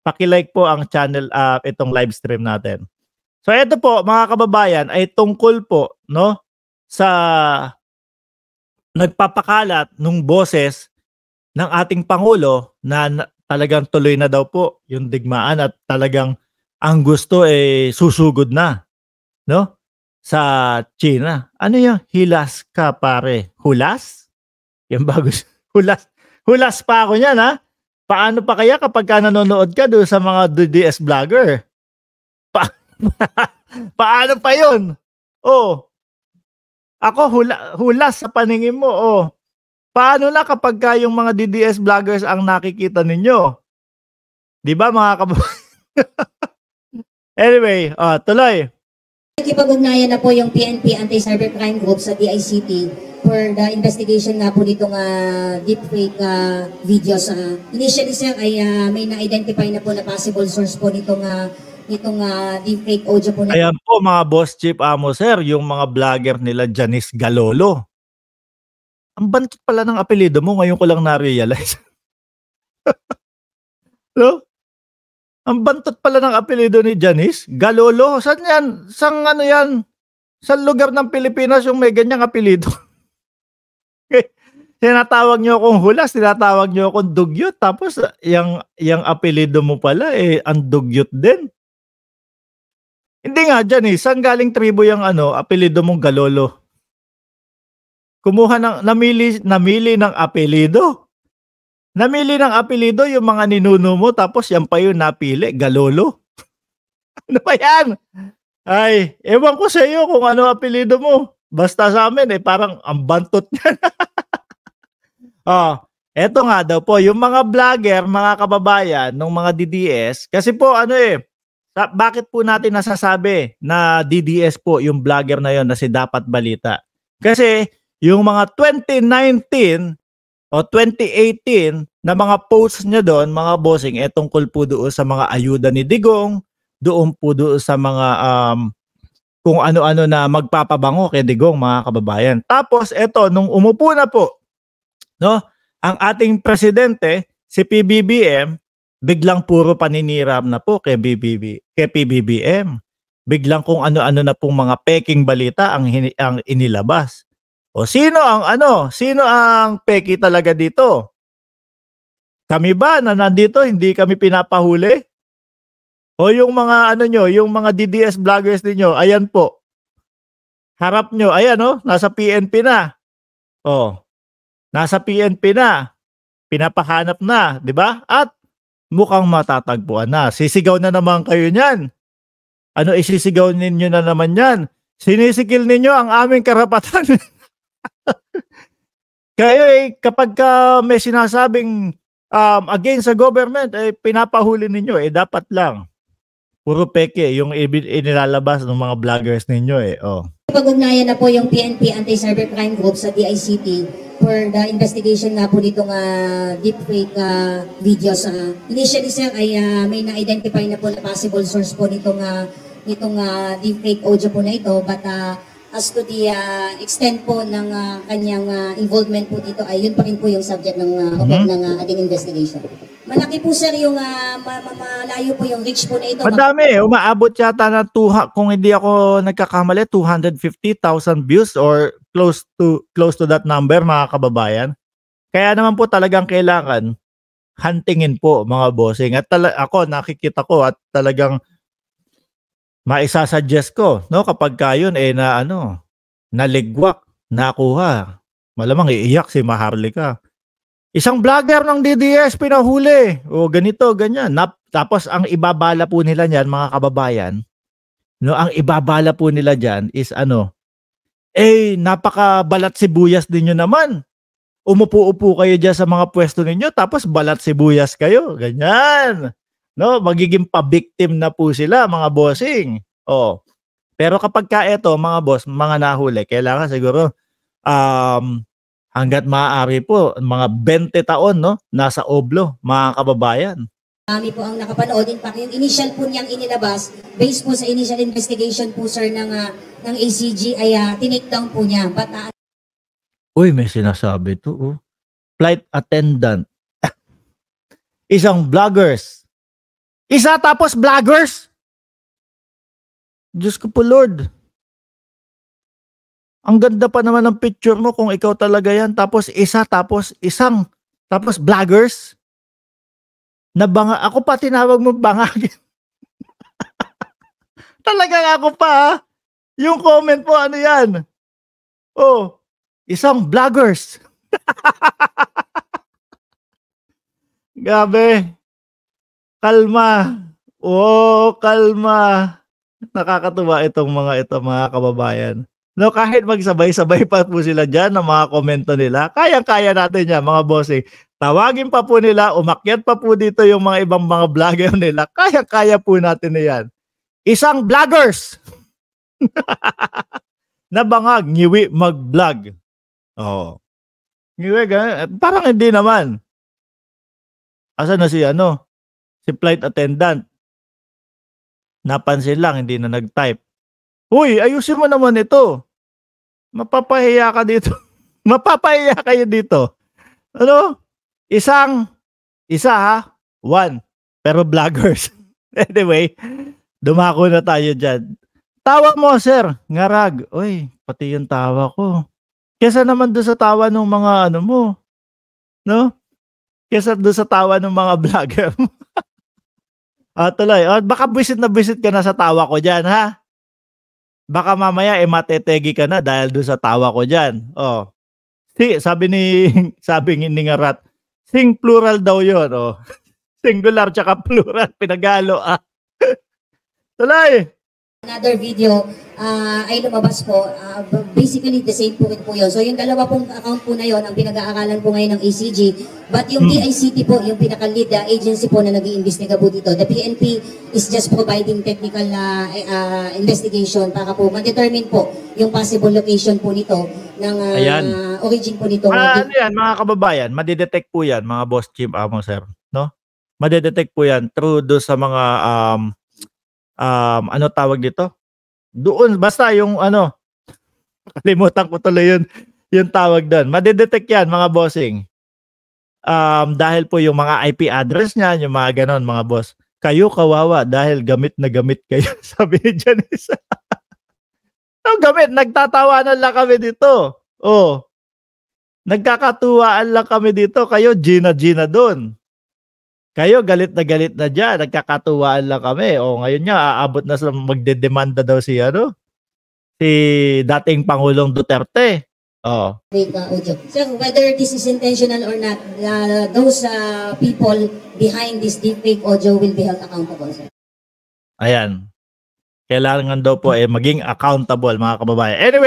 paki-like po ang channel, itong live stream natin. So ito po mga kababayan ay tungkol po no sa nagpapakalat nung boses ng ating pangulo na talagang tuloy na daw po yung digmaan at talagang ang gusto ay susugod na no sa China. Ano yung hilas ka pare? Hulas? Yan bagus. Hulas. Hulas pa ako niyan ha. Paano pa kaya kapag ka nanonood ka doon sa mga DDS vlogger? Paano pa yun? Oh. Ako hulas sa paningin mo. Oh. Paano na kapag ka yung mga DDS vloggers ang nakikita ninyo? 'Di ba mga kababayan? Anyway, tuloy. Nakikipag-ugnayan na po yung PNP Anti-Cybercrime Group sa DICT for the investigation nga po nitong deepfake videos. Initially sir ay may na-identify na po na possible source po nitong deepfake audio po. Ayan po mga boss chief amo sir, yung mga vlogger nila Janice Galolo. Ang bantot pala ng apelyido mo, ngayon ko lang na-realize. No? Ang bantot pala ng apelyido ni Janice Galolo. Saan yan? Sang ano yan? Sa lugar ng Pilipinas yung may ganyang apelyido? Tinatawag nyo akong hulas, tinatawag nyo akong dugyot. Tapos yung apelyido mo pala ang dugyot din. Hindi nga Janice, saan galing tribo yung apelyido mong Galolo? Kumuha ng namili ng apelyido. Namili ng apelyido yung mga ninuno mo tapos yan pa yung napili, Galolo. Ano ba yan? Ay, ewan ko sa iyo kung ano apelyido mo. Basta sa amin parang ang bantot niyan. Eto nga daw po, yung mga vlogger, mga kababayan ng mga DDS, kasi po bakit po natin nasasabi na DDS po yung vlogger na yon na si Dapat Balita? Kasi yung mga 2019 o 2018 na mga posts niya doon, mga bossing, tungkol po doon sa mga ayuda ni Digong, doon po doon sa mga kung ano-ano na magpapabango kay Digong, mga kababayan. Tapos nung umupo na po, no, ang ating presidente, si PBBM, biglang puro paninirap na po kay PBBM. Biglang kung ano-ano na pong mga peking balita ang inilabas. O sino ang peki talaga dito? Kami ba na nandito hindi kami pinapahuli? O yung mga yung mga DDS vloggers niyo, ayan po. Harap nyo, ayan nasa PNP na. Nasa PNP na. Pinapahanap na, 'di ba? At mukhang matatagpuan na. Sisigaw na naman kayo niyan. Ano isisigaw ninyo na naman yan? Sinisikil ninyo ang aming karapatan. Kayo kapag may sinasabing against sa government, pinapahuli ninyo, dapat lang. Puro peke yung inilalabas ng mga vloggers ninyo. Pag-ugnayan na po yung PNP Anti-Cybercrime Group sa DICT for the investigation nga po nitong deepfake videos. Initially sir ay may na-identify na po na possible source po nitong deepfake audio po na ito, but as to the extent po ng kanyang involvement po dito ay yun pa rin po yung subject ng ating investigation. Malaki po sir yung malayo po yung reach po na ito. Madami, umaabot yata na kung hindi ako nagkakamali 250,000 views or close to that number, mga kababayan. Kaya naman po talagang kailangan huntingin po, mga bossing. At ako nakikita ko at talagang maisasuggest ko, no, kapag kayon naligwak, nakuha, malamang iiyak si Maharlika. Isang vlogger ng DDS pinahuli. O ganito, ganyan. Tapos ang ibabala po nila niyan, mga kababayan, no, ang ibabala po nila diyan is napakabalat sibuyas ninyo naman. Umupo-upo kayo diyan sa mga pwesto ninyo tapos balat sibuyas kayo. Ganyan. No, magiging pa-victim na po sila, mga bossing. Pero kapag mga boss, mga nahuli, kailangan siguro hangga't maaari po, mga 20 taon, no, nasa oblo, mga kababayan. Kami po ang nakapanood. In fact, yung initial po niyang inilabas, based po sa initial investigation po sir ng ACG ay tinake down po niya. But, Uy, may sinasabi to. Flight attendant. Isang vloggers Isa tapos vloggers. Diyos ko po, Lord. Ang ganda pa naman ng picture mo kung ikaw talaga yan. Tapos isa, tapos isang, tapos vloggers. Ako pa tinawag mo bangagin. Talagang ako pa, ha? Yung comment po, ano yan? Oh, isang vloggers. Gabi. Kalma. Oh, kalma. Nakakatuwa itong mga kababayan. No, kahit magsabay-sabay pa po sila dyan ng mga komento nila, kayang-kaya natin yan, mga bossing. Tawagin pa po nila, umakyat pa po dito yung mga ibang mga vlogger nila, kayang-kaya po natin na yan. Isang vloggers! Nabangag, ngiwi mag-vlog. Oh. Ngiwi, parang hindi naman. Asa na si flight attendant. Napansin lang, hindi na nag-type. Uy, ayusin mo naman ito. Mapapahiya ka dito. Mapapahiya kayo dito. Ano? Isa ha? One. Pero vloggers. Anyway, dumako na tayo dyan. Tawa mo, sir. Ngarag. Uy, pati yung tawa ko. Kesa naman doon sa tawa ng mga mo. No? Kesa doon sa tawa ng mga vlogger mo. Tuloy. Baka bisit na bisit ka na sa tawa ko dyan, ha? Baka mamaya matetegi ka na dahil doon sa tawa ko dyan. Oh. Sabi ni Ngarat, sing plural daw yun. Oh. Singular tsaka plural. Pinagalo. Tuloy. Another video ay lumabas po. Basically, the same po yun. So, yung dalawa pong account po na yun, ang pinag-aaralan po ngayon ng ACG. But yung DICT po, yung pinaka-lead agency po na nag-iimbestiga po dito. The PNP is just providing technical investigation para po ma-determine po yung possible location po nito ng origin po nito. Ano yan, mga kababayan? Madidetect po yan, mga boss Jim Amo, sir. No? Madidetect po yan through do sa mga ano tawag dito? Doon, basta yung kalimutan ko tuloy yung tawag doon. Madidetect yan, mga bossing. Dahil po yung mga IP address niyan, yung mga ganon, mga boss. Kayo kawawa dahil gamit na gamit kayo, sabi ni Janice. Gamit, nagtatawanan lang kami dito. Oh. Nagkakatuwaan lang kami dito, kayo Gina doon. Kayo galit na dyan, nagkakatuwaan lang kami. O ngayon nga, aabot na sa magdedemanda daw si dating Pangulong Duterte. Oh. So whether this is intentional or not, those people behind this deepfake audio will be held accountable, sir. Ayan. Kailangan daw po maging accountable, mga kababayan. Anyway,